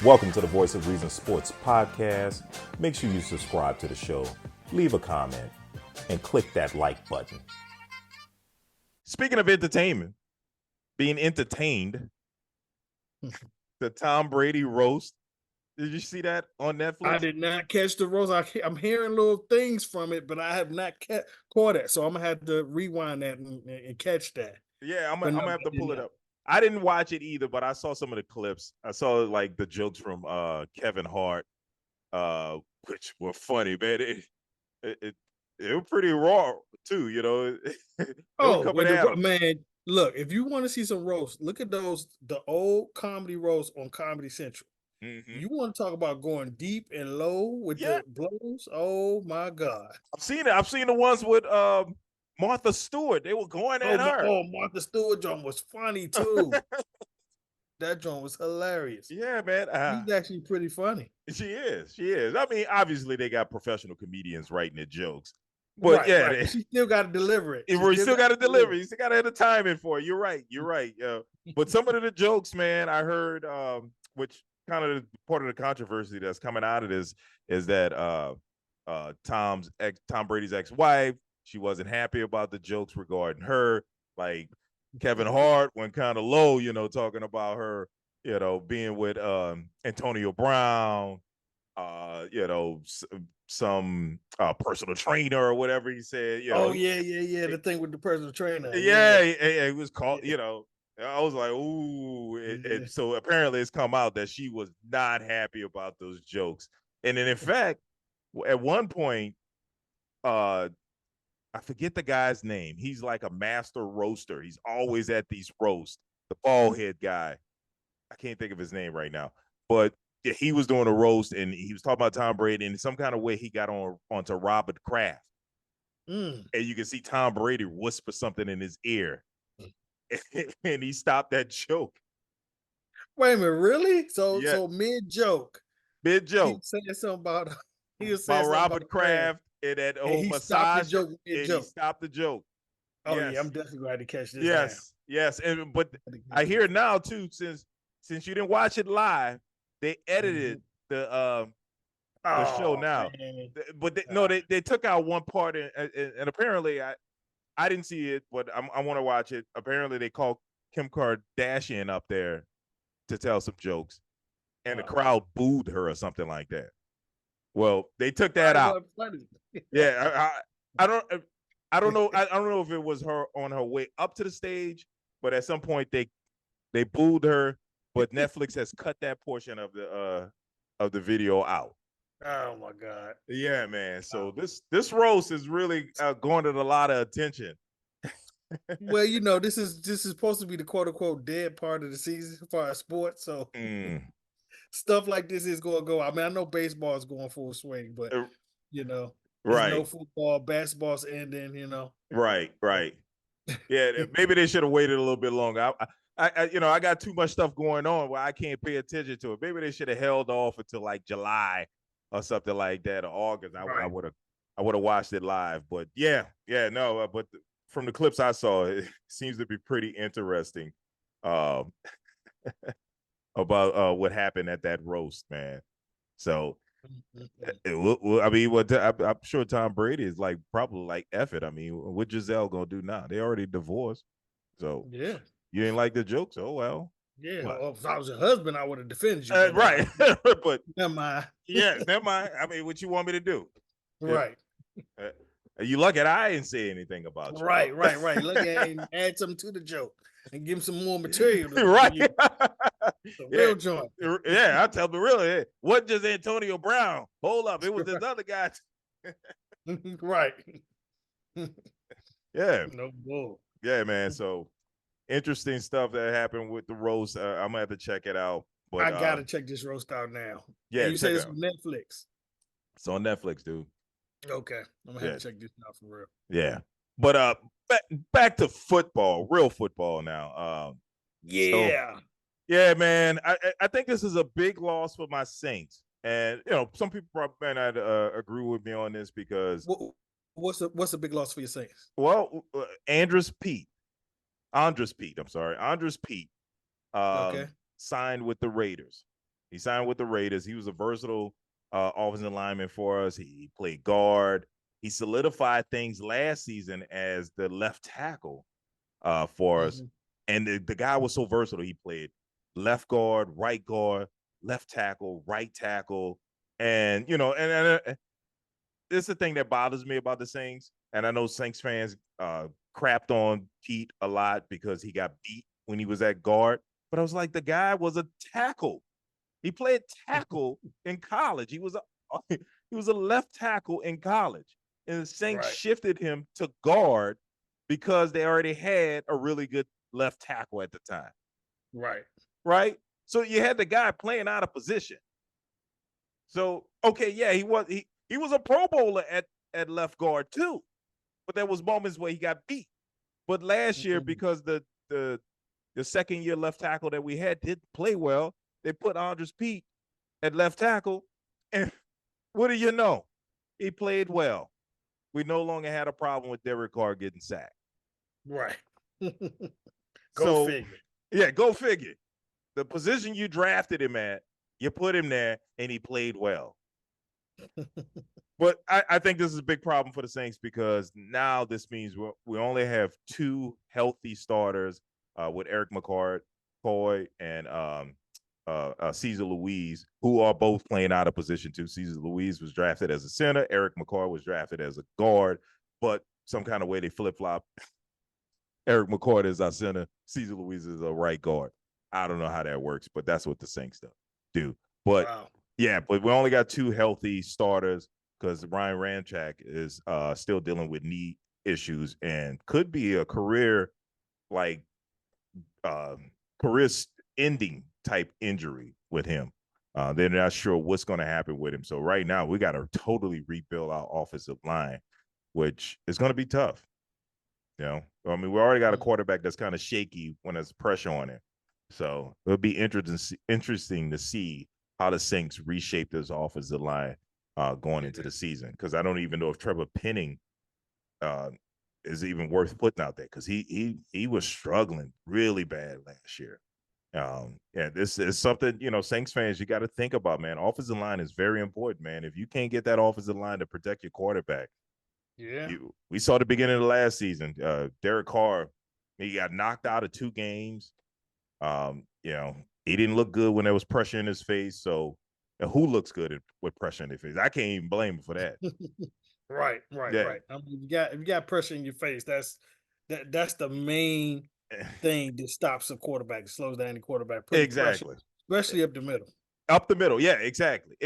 Welcome to the Voice of Reason Sports Podcast. Make sure you subscribe to the show, leave a comment, and click that like button. Speaking of entertainment, being entertained, the Tom Brady roast. Did you see that on Netflix? I did not catch the roast. I'm hearing little things from it, but I have not caught it. So I'm gonna have to rewind that and catch that. Yeah, I'm gonna have to pull it up. I didn't watch it either, but I saw some of the clips. I saw like the jokes from Kevin Hart, which were funny, man. It were pretty raw too, you know. Man, look, if you want to see some roast, look at the old comedy roast on Comedy Central. Mm-hmm. You want to talk about going deep and low with the blows? Oh my God. I've seen it. I've seen the ones with Martha Stewart. They were going at her. Oh, Martha Stewart joint was funny too. That joint was hilarious. Yeah, man. She's actually pretty funny. She is. I mean, obviously they got professional comedians writing the jokes. But right. She still got to deliver it. You still got to deliver. You still got to have the timing for it. You're right. But some of the jokes, man, I heard, which kind of part of the controversy that's coming out of this is that Tom Brady's ex-wife, she wasn't happy about the jokes regarding her. Like Kevin Hart went kind of low, you know, talking about her, you know, being with Antonio Brown, you know, some personal trainer or whatever he said. You know, the thing with the personal trainer. It was called, you know. I was like, ooh. So apparently it's come out that she was not happy about those jokes. And then, in fact, at one point, I forget the guy's name. He's like a master roaster. He's always at these roasts. The bald head guy. I can't think of his name right now. But yeah, he was doing a roast, and he was talking about Tom Brady. And in some kind of way, he got onto Robert Kraft. And you can see Tom Brady whisper something in his ear. And he stopped that joke. Wait a minute, really? So mid joke, he was saying something about Robert Kraft and that whole massage. He stopped the joke. Oh yeah, I'm definitely glad to catch this. Yes, but I hear now too, since you didn't watch it live, they edited the show now. Man. But they took out one part and apparently I didn't see it, but I want to watch it. Apparently, they called Kim Kardashian up there to tell some jokes, and the crowd booed her or something like that. Well, they took that out. Yeah, I don't know. I don't know if it was her on her way up to the stage, but at some point they booed her. But Netflix has cut that portion of the video out. Oh my God! Yeah, man. So this roast is really garnered a lot of attention. Well, you know, this is supposed to be the quote unquote dead part of the season for our sports. So stuff like this is going to go. I mean, I know baseball is going full swing, but you know, there's no football, basketball's ending. You know, right. Yeah, maybe they should have waited a little bit longer. I got too much stuff going on where I can't pay attention to it. Maybe they should have held off until like July or something like that, or August. I would have watched it live. But but from the clips I saw, it seems to be pretty interesting about what happened at that roast, man. So I'm sure Tom Brady is like probably like F it. I mean, what Giselle gonna do now? They already divorced, so yeah. You didn't like the jokes? Oh well. Yeah, well, if I was your husband, I would have defended you. Right. But never mind. Yeah, never mind. I mean, what you want me to do? Right. You lucky I didn't say anything about you. Right. Look at him, add something to the joke and give him some more material. Right. The real joint. Yeah, I'll tell the real. It wasn't just Antonio Brown. Hold up. It was this other guy. Right. Yeah. No bull. Yeah, man. So interesting stuff that happened with the roast. I'm gonna have to check it out. But I gotta check this roast out now. Yeah, and you say it's on Netflix. It's on Netflix, dude. Okay, I'm gonna have to check this out for real. Yeah, but back to football, real football now. Yeah, man. I think this is a big loss for my Saints, and you know some people probably may not agree with me on this because what's a big loss for your Saints? Well, Andres Peat. I'm sorry, Andres Peat. Signed with the Raiders. He signed with the Raiders. He was a versatile offensive lineman for us. He played guard. He solidified things last season as the left tackle for us. And the guy was so versatile. He played left guard, left tackle, right tackle. And, you know, and it's the thing that bothers me about the Saints. And I know Saints fans crapped on Peat a lot because he got beat when he was at guard. But I was like, the guy was a tackle. He played tackle in college. He was a left tackle in college. And the Saints shifted him to guard because they already had a really good left tackle at the time. Right. So you had the guy playing out of position. So, okay, yeah, he was a Pro Bowler at left guard too. But there was moments where he got beat. But last year, because the second year left tackle that we had didn't play well, they put Andres Peat at left tackle. And what do you know? He played well. We no longer had a problem with Derek Carr getting sacked. Go figure. Yeah, go figure. The position you drafted him at, you put him there, and he played well. But I think this is a big problem for the Saints because now this means we only have 2 healthy starters with Eric McCoy and Cesar Luis, who are both playing out of position too. Cesar Luis was drafted as a center. Eric McCoy was drafted as a guard, but some kind of way they flip-flop. Eric McCoy is our center. Cesar Luis is a right guard. I don't know how that works, but that's what the Saints do. But yeah, but we only got 2 healthy starters because Ryan Ramczyk is still dealing with knee issues and could be a career ending type injury with him. They're not sure what's going to happen with him. So right now we got to totally rebuild our offensive line, which is going to be tough. You know, I mean, we already got a quarterback that's kind of shaky when there's pressure on him. So it'll be interesting to see how the Saints reshape this offensive line going into the season. Because I don't even know if Trevor Penning is even worth putting out there because he was struggling really bad last year. Yeah, this is something, you know, Saints fans, you got to think about, man. Offensive line is very important, man. If you can't get that offensive line to protect your quarterback, we saw the beginning of the last season. Derek Carr, he got knocked out of 2 games. You know, he didn't look good when there was pressure in his face. So, who looks good with pressure in their face? I can't even blame him for that. Right. I mean, if you got pressure in your face, that's the main thing that stops a quarterback, slows down the quarterback. Exactly. Pressure, especially up the middle. Up the middle, yeah, exactly.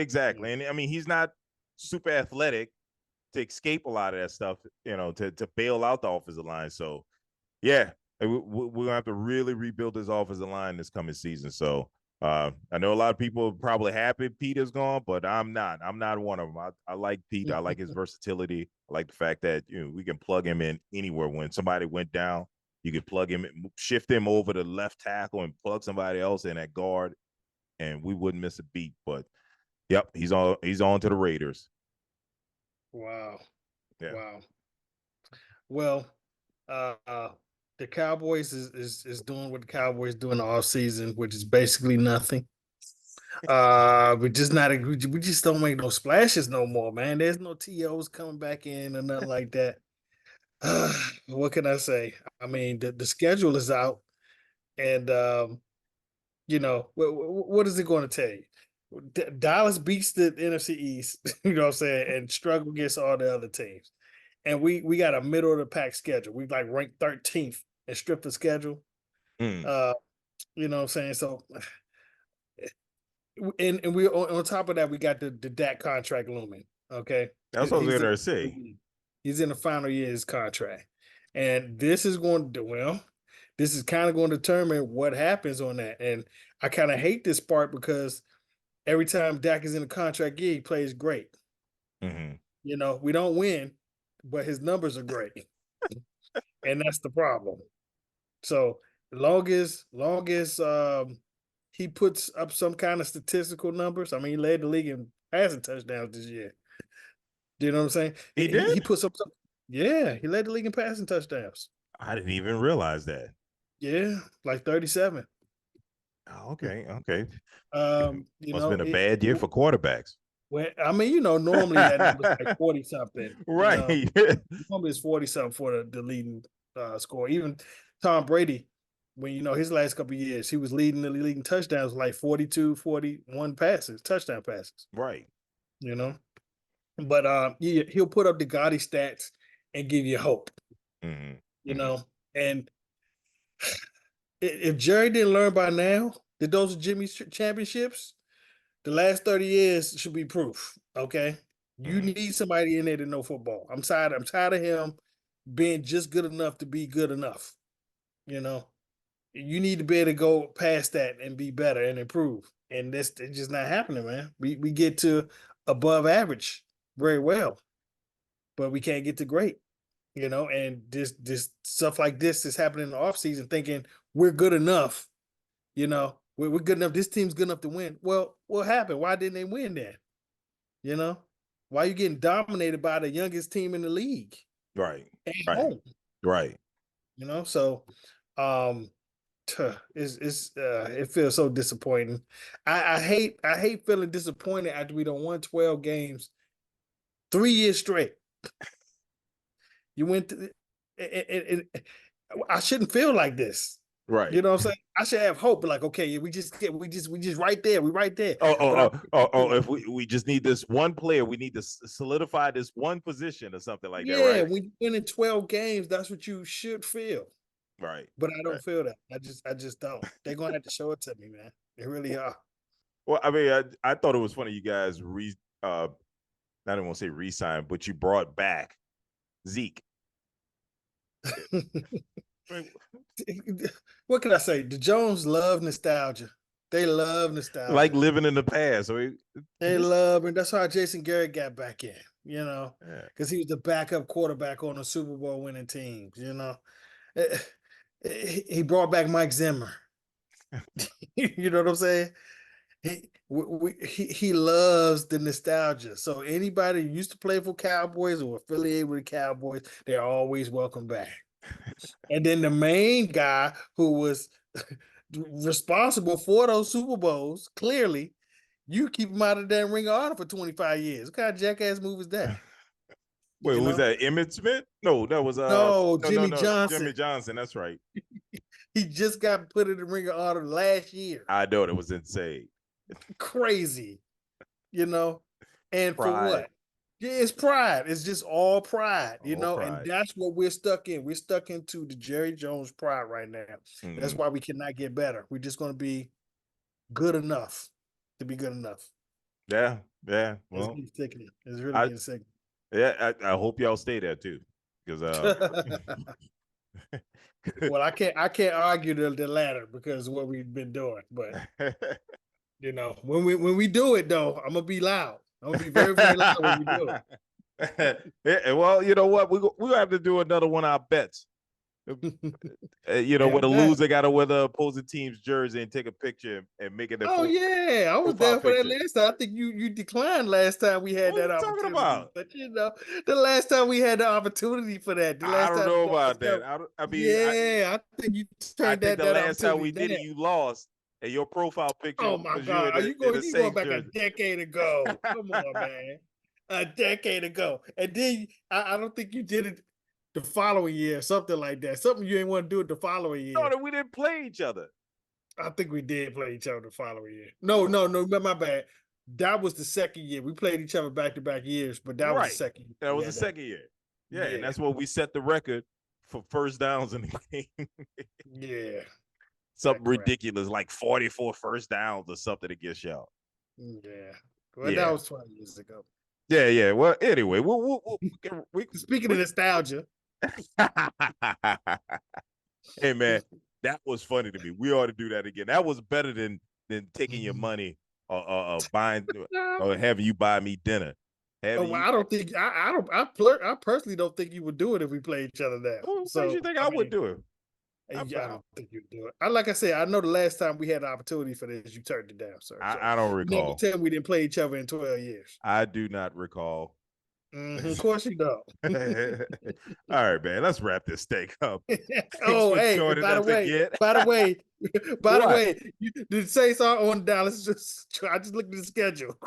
And I mean, he's not super athletic to escape a lot of that stuff, you know, to bail out the offensive line. So, yeah, we're going to have to really rebuild this offensive line this coming season. So, I know a lot of people are probably happy Peat is gone, but I'm not. I'm not one of them. I like Peat. I like his versatility. I like the fact that, you know, we can plug him in anywhere. When somebody went down, you could plug him, shift him over to left tackle and plug somebody else in at guard, and we wouldn't miss a beat. But, yep, he's on to the Raiders. Wow. Yeah. Wow. Well, the Cowboys is doing what the Cowboys do in the offseason, which is basically nothing. We just don't make no splashes no more, man. There's no TOs coming back in or nothing like that. What can I say? I mean, the schedule is out, and you know, what is it going to tell you? Dallas beats the NFC East, you know what I'm saying, and struggle against all the other teams. And we got a middle of the pack schedule. We like ranked 13th and stripped the schedule. You know what I'm saying? So, and we on top of that, we got the Dak contract looming. Okay, that's what I was going to say. He's in the final year of his contract, and this is going to do well. This is kind of going to determine what happens on that. And I kind of hate this part because every time Dak is in a contract year, he plays great. You know, we don't win, but his numbers are great. And that's the problem. So long as he puts up some kind of statistical numbers, I mean, he led the league in passing touchdowns this year. Do you know what I'm saying? He did? He puts up yeah, he led the league in passing touchdowns. I didn't even realize that. Yeah, like 37. Oh, okay. Okay. You Must have know, been a bad year for quarterbacks. well, I mean, you know, normally that number's like 40 something. You know, Right. normally it's 40 something for the leading score. Even Tom Brady, when you know his last couple of years, he was leading the leading touchdowns like 42, 41 passes, touchdown passes. Right. You know, but he'll put up the gaudy stats and give you hope. Mm-hmm. You Mm-hmm. know, and if Jerry didn't learn by now that those are Jimmy's championships, the last 30 years should be proof. Okay. You Mm-hmm. need somebody in there to know football. I'm tired. I'm tired of him being just good enough to be good enough. You know, you need to be able to go past that and be better and improve. And that's it's just not happening, man. We get to above average very well, but we can't get to great. You know, and this stuff like this is happening in the offseason, thinking we're good enough. You know, we're good enough. This team's good enough to win. Well, what happened? Why didn't they win then? You know, why are you getting dominated by the youngest team in the league Right. at Right. home? Right. You know, so um it feels so disappointing. I hate feeling disappointed after we don't won 12 games 3 years straight. You went to I shouldn't feel like this. Right. You know what I'm saying? I should have hope, like, okay, we just right there. We right there. But I If we just need this one player, we need to solidify this one position or something like that, yeah, right? when you win in 12 games, that's what you should feel. Right. But I don't Right. feel that. I just don't. They're gonna have to show it to me, man. They really are. Well, I mean, I thought it was funny you guys I don't want to say re-signed, but you brought back Zeke. What can I say? The Jones love nostalgia. They love nostalgia. Like living in the past. They love, and that's how Jason Garrett got back in, you know, Yeah. because he was the backup quarterback on the Super Bowl winning teams, you know. Eh, he brought back Mike Zimmer. You know what I'm saying? He loves the nostalgia. So anybody who used to play for Cowboys or affiliated with the Cowboys, they're always welcome back. And then the main guy who was responsible for those Super Bowls, clearly, you keep him out of that Ring of Honor for 25 years. What kind of jackass move is that? Wait, You who was know? that? Emmett Smith? No, that was No, Jimmy no. Johnson. Jimmy Johnson. That's right. He just got put in the Ring of Honor last year. I know that was insane. Crazy, you know? And for Pride. what? Yeah, it's pride. It's just all pride, you All know, and pride. that's what we're stuck in. We're stuck into the Jerry Jones pride right now. Mm-hmm. That's why we cannot get better. We're just going to be good enough to be good enough. Yeah, yeah. Well, it's sickening. It's really getting sickening. Yeah, I hope y'all stay there too, because well, I can't argue the latter because of what we've been doing, but you know, when we do it though, I'm gonna be loud. I'm gonna be very, very loud when we do it. Yeah, well, you know what? We have to do another one of our bets. You know, yeah, where the loser got to wear the opposing team's jersey and take a picture and make it a yeah, I was there for picture. that last time. I think you declined last time we had that opportunity. About? But you know, the last time we had the opportunity for that. The last I don't time, know about that. I mean, I think you turned that that last time we down. did it, you lost. And your profile picture oh my was God. you in You going back jersey. A decade ago. Come on, man. A decade ago. And then I don't think you did it the following year, something like that. Something you ain't want to do it the following year. No, we didn't play each other. I think we did play each other the following year. No, my bad. That was the second year. We played each other back-to-back years, but that was the second year. That was the second year. Yeah, and that's what we set the record for first downs in the game. Yeah. Something ridiculous, like 44 first downs or something against y'all. Yeah. Well, that was 20 years ago. Yeah. Well, anyway, we speaking of nostalgia. Hey man, that was funny to me. We ought to do that again. That was better than taking your money or buying or having you buy me dinner. I don't think I personally don't think you would do it if we played each other now. Who makes you think I would do it? I don't think you'd do it. Like I said, I know the last time we had the opportunity for this, you turned it down, sir. I don't recall. Never tell me we didn't play each other in 12 years. I do not recall. Of course you don't. All right, man. Let's wrap this thing up. Oh, hey, by the way, the Saints are on Dallas. I just looked at the schedule.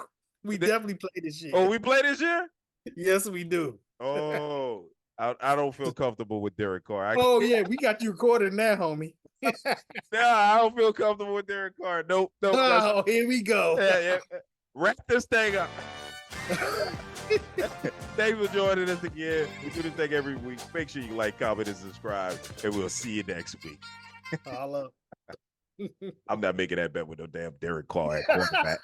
We definitely play this year. Oh, we play this year? Yes, we do. Oh, I don't feel comfortable with Derek Carr. Yeah, we got you recorded now, homie. I don't feel comfortable with Derek Carr. Nope. Oh, here we go. Yeah. Wrap this thing up. Thanks for joining us again. We do this thing every week. Make sure you like, comment, and subscribe, and we'll see you next week. Holla. I'm not making that bet with no damn Derek Carr at quarterback.